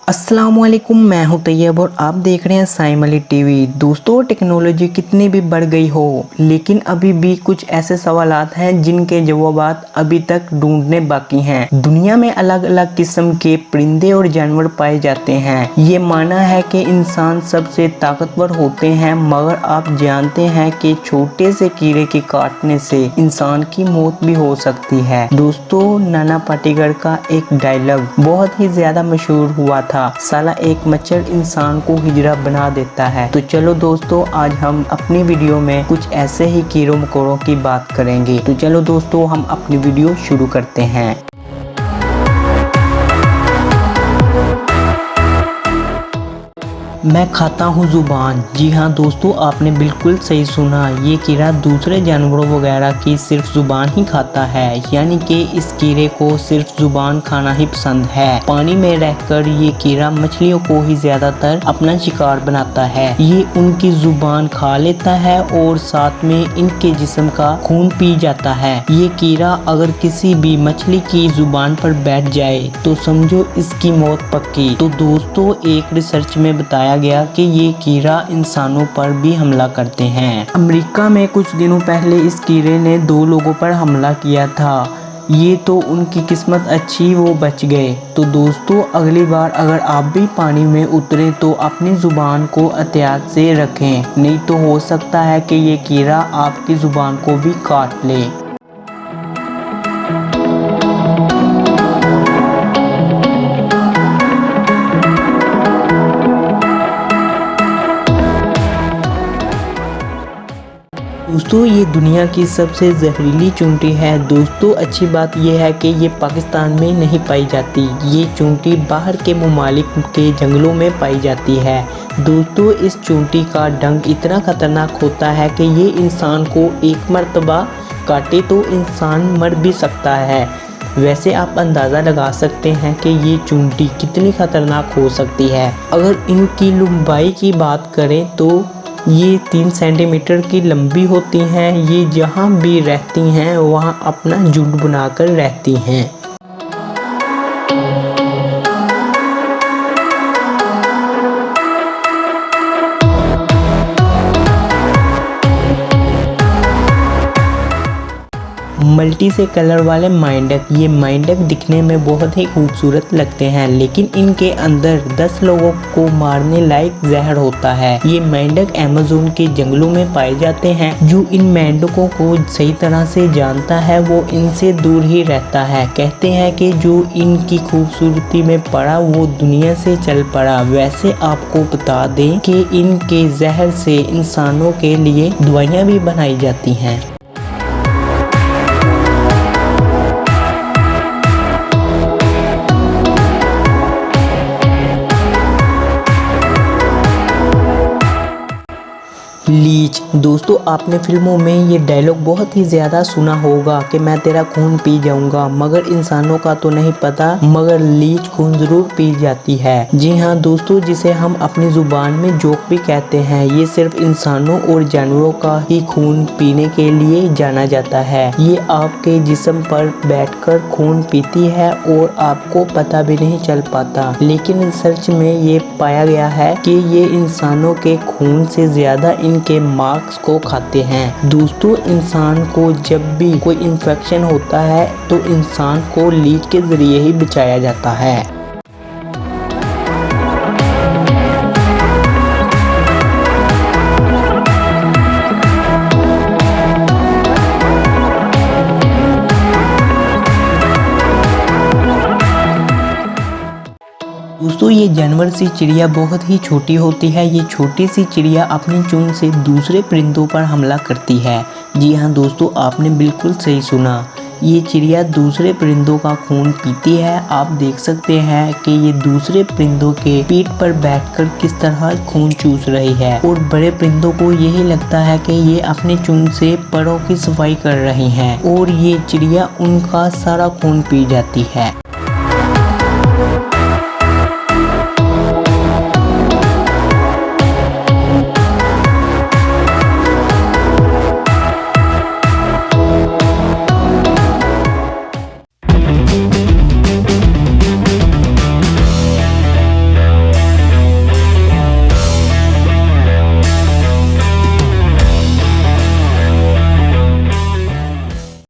अस्सलामुअलैकुम, मैं हूं तैयब और आप देख रहे हैं साइम अली टीवी। दोस्तों, टेक्नोलॉजी कितनी भी बढ़ गई हो, लेकिन अभी भी कुछ ऐसे सवालात हैं जिनके जवाबात अभी तक ढूंढने बाकी हैं। दुनिया में अलग अलग किस्म के परिंदे और जानवर पाए जाते हैं। ये माना है कि इंसान सबसे ताकतवर होते हैं, मगर आप जानते हैं कि छोटे से कीड़े के काटने से इंसान की मौत भी हो सकती है। दोस्तों, नाना पाटेकर का एक डायलॉग बहुत ही ज्यादा मशहूर हुआ था, साला एक मच्छर इंसान को हिजड़ा बना देता है। तो चलो दोस्तों, आज हम अपनी वीडियो में कुछ ऐसे ही कीड़ों मकोड़ों की बात करेंगे। तो चलो दोस्तों, हम अपनी वीडियो शुरू करते हैं। मैं खाता हूँ जुबान। जी हाँ दोस्तों, आपने बिल्कुल सही सुना। ये कीड़ा दूसरे जानवरों वगैरह की सिर्फ जुबान ही खाता है, यानी कि इस कीड़े को सिर्फ जुबान खाना ही पसंद है। पानी में रहकर ये कीड़ा मछलियों को ही ज्यादातर अपना शिकार बनाता है। ये उनकी जुबान खा लेता है और साथ में इनके जिस्म का खून पी जाता है। ये कीड़ा अगर किसी भी मछली की जुबान पर बैठ जाए तो समझो इसकी मौत पक्की। तो दोस्तों, एक रिसर्च में बताया गया कि ये कीड़ा इंसानों पर भी हमला करते हैं। अमेरिका में कुछ दिनों पहले इस कीड़े ने 2 लोगों पर हमला किया था। ये तो उनकी किस्मत अच्छी, वो बच गए। तो दोस्तों, अगली बार अगर आप भी पानी में उतरे तो अपनी जुबान को एहतियात से रखें, नहीं तो हो सकता है कि ये कीड़ा आपकी जुबान को भी काट ले। दोस्तों, ये दुनिया की सबसे जहरीली चूंटी है। दोस्तों, अच्छी बात यह है कि ये पाकिस्तान में नहीं पाई जाती। ये चूंटी बाहर के ममालिक के जंगलों में पाई जाती है। दोस्तों, इस चूंटी का डंक इतना खतरनाक होता है कि ये इंसान को एक मर्तबा काटे तो इंसान मर भी सकता है। वैसे आप अंदाज़ा लगा सकते हैं कि ये चूंटी कितनी खतरनाक हो सकती है। अगर इनकी लंबाई की बात करें तो ये 3 सेंटीमीटर की लंबी होती हैं। ये जहाँ भी रहती हैं वहाँ अपना झुंड बनाकर रहती हैं। मल्टी से कलर वाले मेंढक। ये मेंढक दिखने में बहुत ही खूबसूरत लगते हैं, लेकिन इनके अंदर 10 लोगों को मारने लायक जहर होता है। ये मेंढक अमेज़न के जंगलों में पाए जाते हैं। जो इन मेंढकों को सही तरह से जानता है वो इनसे दूर ही रहता है। कहते हैं कि जो इनकी खूबसूरती में पड़ा वो दुनिया से चल पड़ा। वैसे आपको बता दें कि इनके जहर से इंसानों के लिए दवाइयाँ भी बनाई जाती हैं। लीच। दोस्तों, आपने फिल्मों में ये डायलॉग बहुत ही ज़्यादा सुना होगा कि मैं तेरा खून पी जाऊंगा, मगर इंसानों का तो नहीं पता, मगर लीच खून ज़रूर पी जाती है। जी हाँ दोस्तों, जिसे हम अपनी ज़ुबान में जोक भी कहते हैं। ये सिर्फ इंसानों और जानवरों का ही खून पीने के लिए जाना जाता है। ये आपके जिस्म पर बैठकर खून पीती है और आपको पता भी नहीं चल पाता। लेकिन रिसर्च में ये पाया गया है कि ये इंसानों के खून से ज़्यादा इनके मार्क्स को खाते हैं। दोस्तों, इंसान को जब भी कोई इन्फेक्शन होता है तो इंसान को लीच के जरिए ही बचाया जाता है। दोस्तों, ये जानवर सी चिड़िया बहुत ही छोटी होती है। ये छोटी सी चिड़िया अपनी चोंच से दूसरे परिंदों पर हमला करती है। जी हाँ दोस्तों, आपने बिल्कुल सही सुना। ये चिड़िया दूसरे परिंदों का खून पीती है। आप देख सकते हैं कि ये दूसरे परिंदों के पीठ पर बैठकर किस तरह खून चूस रही है, और बड़े परिंदों को यही लगता है कि ये अपनी चोंच से परों की सफाई कर रही हैं और ये चिड़िया उनका सारा खून पी जाती है।